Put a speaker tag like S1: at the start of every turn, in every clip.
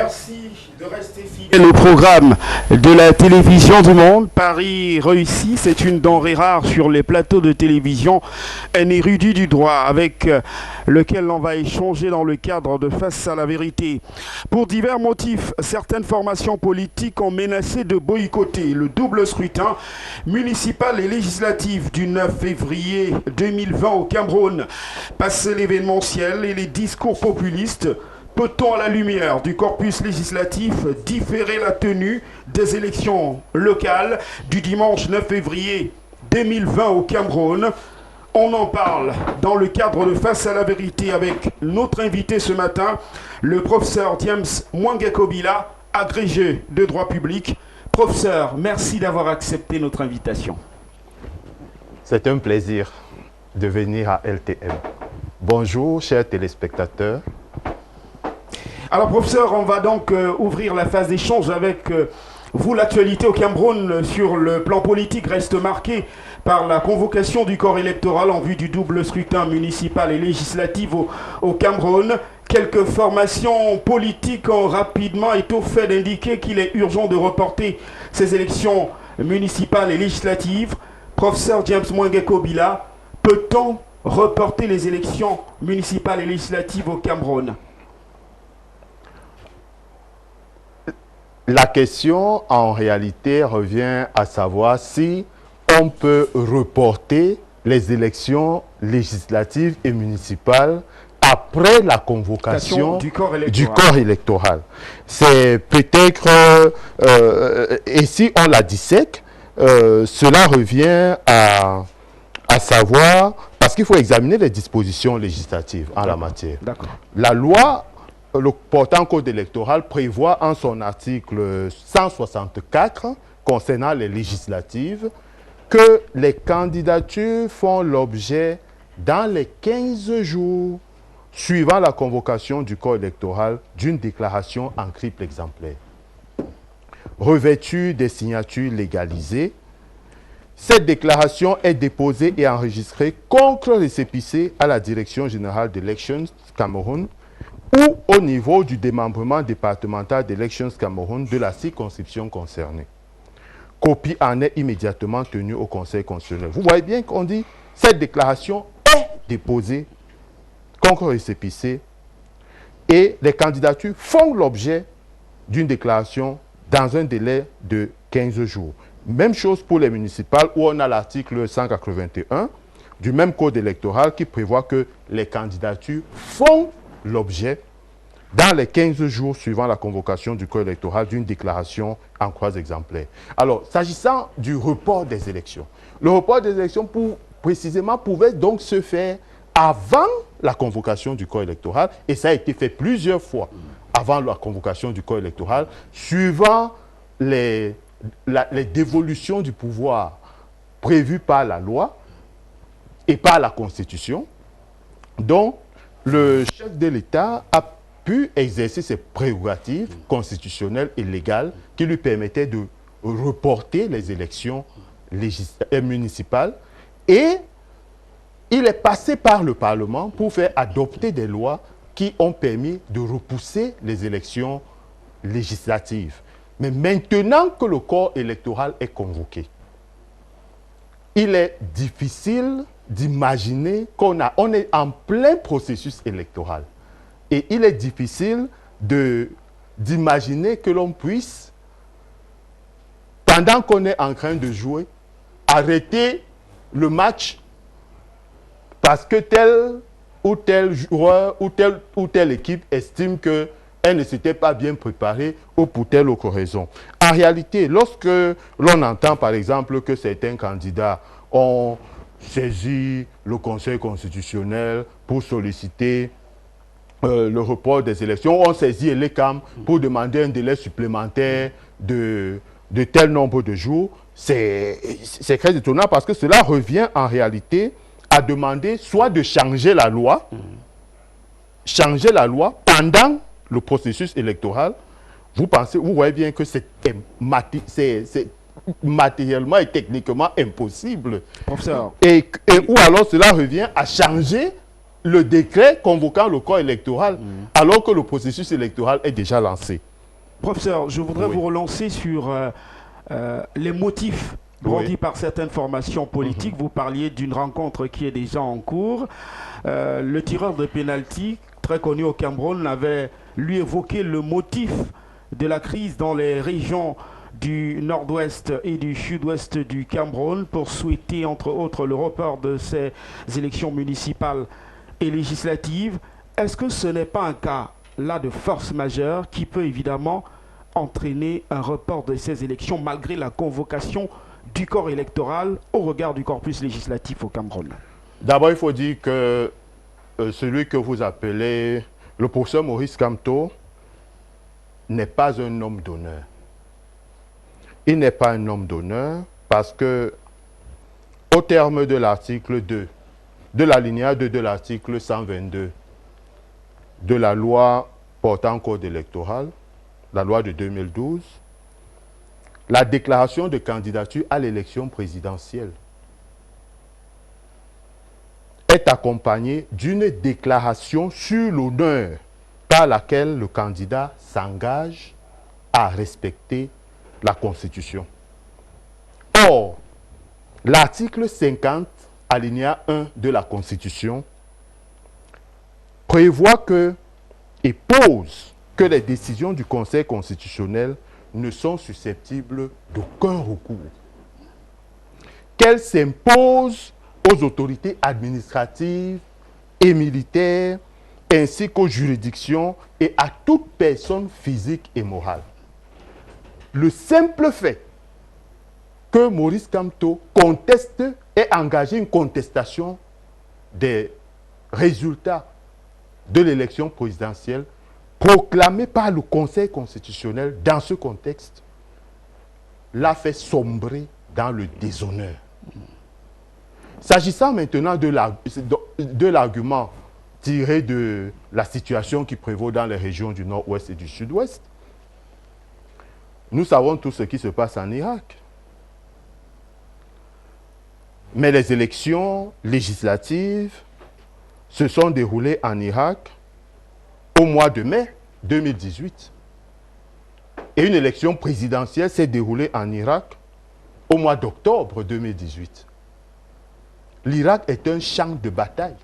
S1: Merci de rester fidèle au programme de la télévision du monde. Paris réussi, c'est une denrée rare sur les plateaux de télévision. Un érudit du droit avec lequel l'on va échanger dans le cadre de Face à la vérité. Pour divers motifs, certaines formations politiques ont menacé de boycotter le double scrutin municipal et législatif du 9 février 2020 au Cameroun. Passé l'événementiel et les discours populistes, peut-on, à la lumière du corpus législatif, différer la tenue des élections locales du dimanche 9 février 2020 au Cameroun? On en parle dans le cadre de Face à la vérité avec notre invité ce matin, le professeur James Mwangekobila, agrégé de droit public. Professeur, merci d'avoir accepté notre invitation.
S2: C'est un plaisir de venir à LTM. Bonjour, chers téléspectateurs.
S1: Alors, professeur, on va donc ouvrir la phase d'échange avec vous. L'actualité au Cameroun sur le plan politique reste marquée par la convocation du corps électoral en vue du double scrutin municipal et législatif au Cameroun. Quelques formations politiques ont rapidement été au fait d'indiquer qu'il est urgent de reporter ces élections municipales et législatives. Professeur James Mwangekobila, peut-on reporter les élections municipales et législatives au Cameroun?
S2: La question, en réalité, revient à savoir si on peut reporter les élections législatives et municipales après la convocation du corps électoral. C'est peut-être, et si on la dissèque, cela revient à savoir, parce qu'il faut examiner les dispositions législatives en la matière. La loi le portant code électoral prévoit en son article 164 concernant les législatives que les candidatures font l'objet dans les 15 jours suivant la convocation du corps électoral d'une déclaration en triple exemplaire. Revêtue des signatures légalisées, cette déclaration est déposée et enregistrée contre les récépissé à la Direction générale d'Elections Cameroun ou au niveau du démembrement départemental d'Elections Cameroun de la circonscription concernée. Copie en est immédiatement tenue au Conseil constitutionnel. Vous voyez bien qu'on dit cette déclaration est déposée contre récépissé et les candidatures font l'objet d'une déclaration dans un délai de 15 jours. Même chose pour les municipales où on a l'article 181 du même code électoral qui prévoit que les candidatures font l'objet, dans les 15 jours suivant la convocation du corps électoral, d'une déclaration en croix exemplaire. Alors, s'agissant du report des élections, le report des élections, précisément, pouvait donc se faire avant la convocation du corps électoral, et ça a été fait plusieurs fois avant la convocation du corps électoral, suivant les dévolutions du pouvoir prévues par la loi et par la Constitution, dont le chef de l'État a pu exercer ses prérogatives constitutionnelles et légales qui lui permettaient de reporter les élections municipales, et il est passé par le Parlement pour faire adopter des lois qui ont permis de repousser les élections législatives. Mais maintenant que le corps électoral est convoqué, il est difficile d'imaginer qu'on est en plein processus électoral. Et il est difficile d'imaginer que l'on puisse, pendant qu'on est en train de jouer, arrêter le match parce que tel ou tel joueur ou telle équipe estime qu'elle ne s'était pas bien préparée ou pour telle autre raison. En réalité, lorsque l'on entend par exemple que certains candidats ont saisi le Conseil constitutionnel pour solliciter le report des élections, on saisit l'ECAM pour demander un délai supplémentaire de tel nombre de jours, c'est très étonnant parce que cela revient en réalité à demander soit de changer la loi pendant le processus électoral. Vous voyez bien que c'est matériellement et techniquement impossible. Et ou alors cela revient à changer le décret convoquant le corps électoral alors que le processus électoral est déjà lancé.
S1: Professeur, je voudrais
S2: Oui.
S1: vous relancer sur les motifs brandis
S2: Oui.
S1: par certaines formations politiques. Vous parliez d'une rencontre qui est déjà en cours. Le tireur de pénalty, très connu au Cameroun, avait lui évoqué le motif de la crise dans les régions du nord-ouest et du sud-ouest du Cameroun pour souhaiter, entre autres, le report de ces élections municipales et législatives. Est-ce que ce n'est pas un cas là de force majeure qui peut évidemment entraîner un report de ces élections malgré la convocation du corps électoral au regard du corpus législatif au Cameroun?
S2: D'abord, il faut dire que celui que vous appelez le professeur Maurice Kamto n'est pas un homme d'honneur. Il n'est pas un homme d'honneur parce que, au terme de l'article 2, de l'alinéa 2 de l'article 122 de la loi portant code électoral, la loi de 2012, la déclaration de candidature à l'élection présidentielle est accompagnée d'une déclaration sur l'honneur par laquelle le candidat s'engage à respecter la Constitution. Or, l'article 50, alinéa 1 de la Constitution, prévoit que et pose que les décisions du Conseil constitutionnel ne sont susceptibles d'aucun recours. Qu'elles s'imposent aux autorités administratives et militaires, ainsi qu'aux juridictions et à toute personne physique et morale. Le simple fait que Maurice Kamto conteste et engage une contestation des résultats de l'élection présidentielle proclamée par le Conseil constitutionnel dans ce contexte l'a fait sombrer dans le déshonneur. S'agissant maintenant de l'argument tiré de la situation qui prévaut dans les régions du nord-ouest et du sud-ouest, nous savons tout ce qui se passe en Irak. Mais les élections législatives se sont déroulées en Irak au mois de mai 2018. Et une élection présidentielle s'est déroulée en Irak au mois d'octobre 2018. L'Irak est un champ de bataille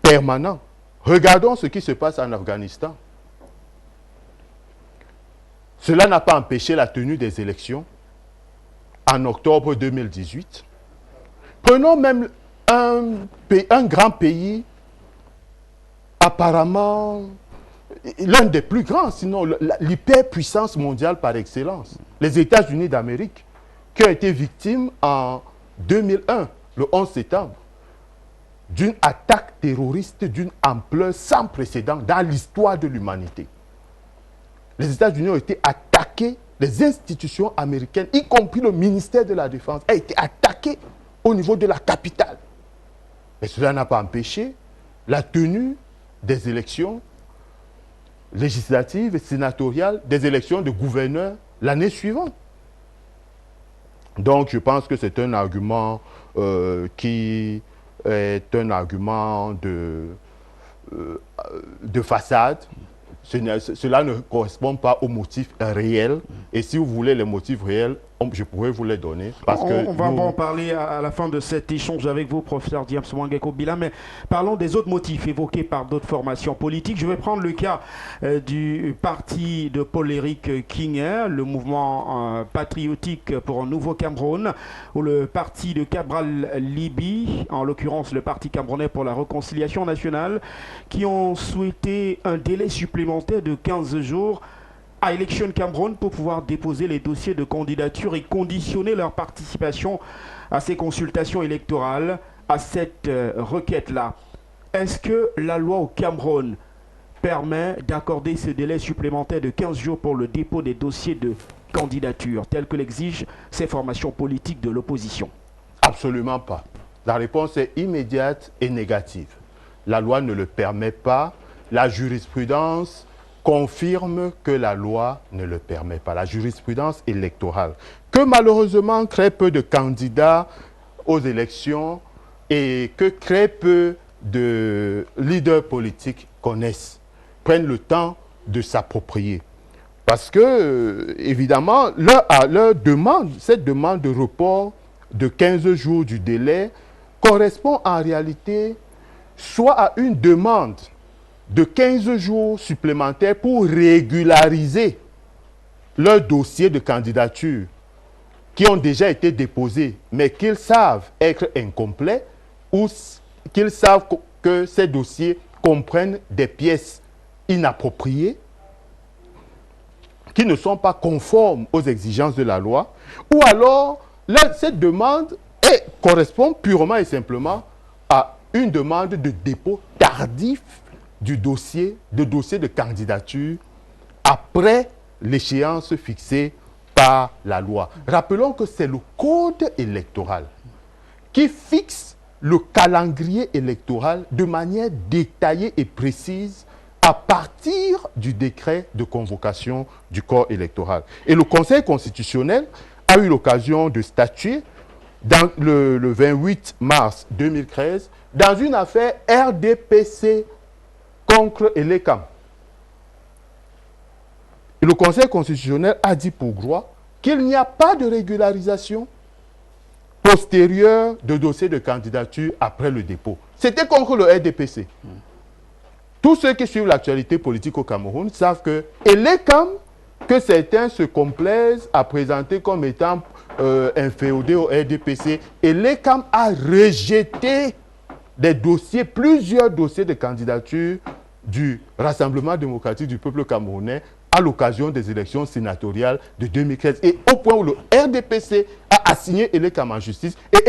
S2: permanent. Regardons ce qui se passe en Afghanistan. Cela n'a pas empêché la tenue des élections en octobre 2018. Prenons même un grand pays, apparemment l'un des plus grands, sinon l'hyperpuissance mondiale par excellence, les États-Unis d'Amérique, qui ont été victimes en 2001, le 11 septembre, d'une attaque terroriste d'une ampleur sans précédent dans l'histoire de l'humanité. Les États-Unis ont été attaqués, les institutions américaines, y compris le ministère de la Défense, a été attaqué au niveau de la capitale. Mais cela n'a pas empêché la tenue des élections législatives et sénatoriales, des élections de gouverneurs l'année suivante. Donc je pense que c'est un argument qui est un argument de façade. Cela ne correspond pas aux motifs réels. Et si vous voulez les motifs réels, je pourrais vous les donner.
S1: On va en parler à la fin de cet échange avec vous, professeur James Mwangeko Bila, mais parlons des autres motifs évoqués par d'autres formations politiques. Je vais prendre le cas du parti de Paul-Éric Kinguer, le mouvement patriotique pour un nouveau Cameroun, ou le parti de Cabral Libi, en l'occurrence le parti camerounais pour la réconciliation nationale, qui ont souhaité un délai supplémentaire de 15 jours à Election Cameroun pour pouvoir déposer les dossiers de candidature et conditionner leur participation à ces consultations électorales, à cette requête-là. Est-ce que la loi au Cameroun permet d'accorder ce délai supplémentaire de 15 jours pour le dépôt des dossiers de candidature, tel que l'exigent ces formations politiques de l'opposition?
S2: Absolument pas. La réponse est immédiate et négative. La loi ne le permet pas. La jurisprudence confirme que la loi ne le permet pas. La jurisprudence électorale, que malheureusement très peu de candidats aux élections et que très peu de leaders politiques connaissent, prennent le temps de s'approprier. Parce que, évidemment, leur demande, cette demande de report de 15 jours du délai correspond en réalité soit à une demande de 15 jours supplémentaires pour régulariser leur dossier de candidature qui ont déjà été déposés, mais qu'ils savent être incomplets ou qu'ils savent que ces dossiers comprennent des pièces inappropriées, qui ne sont pas conformes aux exigences de la loi, ou alors cette demande correspond purement et simplement à une demande de dépôt tardif du dossier de candidature après l'échéance fixée par la loi. Rappelons que c'est le code électoral qui fixe le calendrier électoral de manière détaillée et précise à partir du décret de convocation du corps électoral. Et le Conseil constitutionnel a eu l'occasion de statuer dans le 28 mars 2013 dans une affaire RDPC contre Elekam. Et le Conseil constitutionnel a dit pour droit qu'il n'y a pas de régularisation postérieure de dossier de candidature après le dépôt. C'était contre le RDPC. Tous ceux qui suivent l'actualité politique au Cameroun savent que Elekam, que certains se complaisent à présenter comme étant inféodé au RDPC, Elekam a rejeté des dossiers, plusieurs dossiers de candidature du Rassemblement démocratique du peuple camerounais à l'occasion des élections sénatoriales de 2013. Et au point où le RDPC a assigné Elekam en justice, et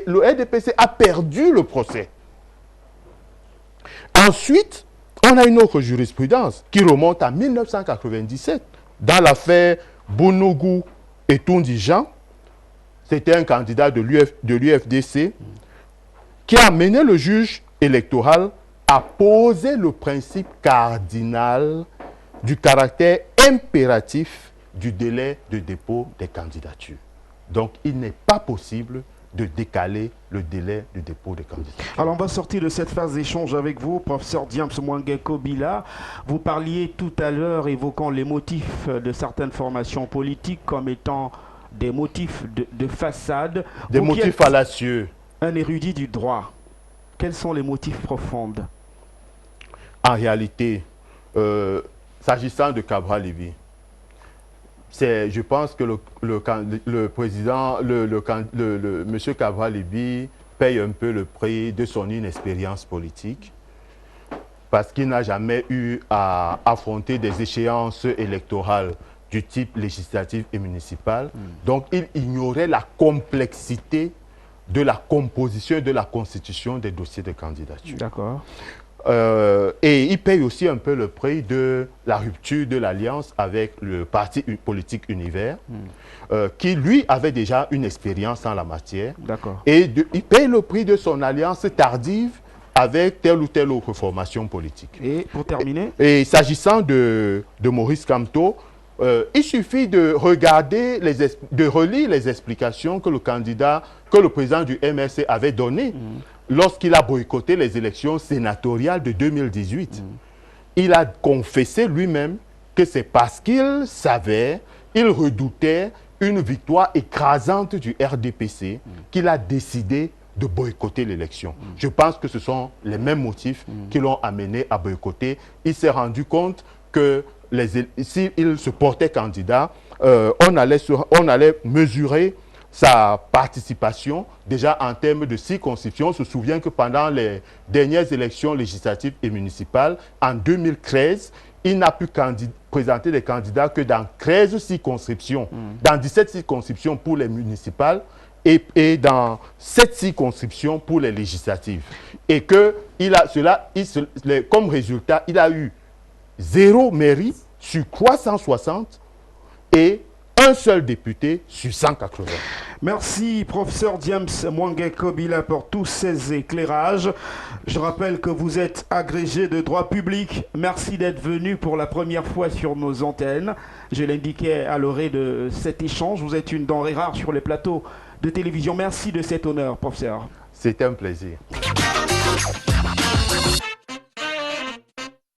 S2: le RDPC a perdu le procès. Ensuite, on a une autre jurisprudence qui remonte à 1997 dans l'affaire Bonougou et Tondi-Jean. C'était un candidat de l'UFDC qui a amené le juge électoral à poser le principe cardinal du caractère impératif du délai de dépôt des candidatures. Donc, il n'est pas possible de décaler le délai de dépôt des candidatures.
S1: Alors, on va sortir de cette phase d'échange avec vous, professeur Diams Mwangeko-Bila. Vous parliez tout à l'heure, évoquant les motifs de certaines formations politiques comme étant des motifs de façade.
S2: Des motifs fallacieux.
S1: Un érudit du droit. Quels sont les motifs profonds?
S2: En réalité, s'agissant de Cabral-Lévy, je pense que le président, M. Cabral-Lévy paye un peu le prix de son inexpérience politique parce qu'il n'a jamais eu à affronter des échéances électorales du type législatif et municipal. Donc, il ignorait la complexité de la composition et de la constitution des dossiers de candidature.
S1: D'accord.
S2: Et il paye aussi un peu le prix de la rupture de l'alliance avec le parti politique Univers, qui lui avait déjà une expérience en la matière.
S1: D'accord.
S2: Et il paye le prix de son alliance tardive avec telle ou telle autre formation politique.
S1: Et pour terminer?
S2: Et s'agissant de Maurice Kamto, il suffit de regarder, de relire les explications que le président du MRC avait données lorsqu'il a boycotté les élections sénatoriales de 2018. Il a confessé lui-même que c'est parce qu'il savait, il redoutait une victoire écrasante du RDPC qu'il a décidé de boycotter l'élection. Je pense que ce sont les mêmes motifs qui l'ont amené à boycotter. Il s'est rendu compte que s'il se portait candidat, on allait mesurer sa participation déjà en termes de circonscription. On se souvient que pendant les dernières élections législatives et municipales, en 2013, il n'a pu présenter des candidats que dans 13 circonscriptions, dans 17 circonscriptions pour les municipales et dans 7 circonscriptions pour les législatives. Et que comme résultat, il a eu 0 mairie sur 360 et un seul député sur 180.
S1: Merci, professeur Diams Mwangeko-Bila, pour tous ces éclairages. Je rappelle que vous êtes agrégé de droit public. Merci d'être venu pour la première fois sur nos antennes. Je l'indiquais à l'orée de cet échange. Vous êtes une denrée rare sur les plateaux de télévision. Merci de cet honneur, professeur.
S2: C'était un plaisir.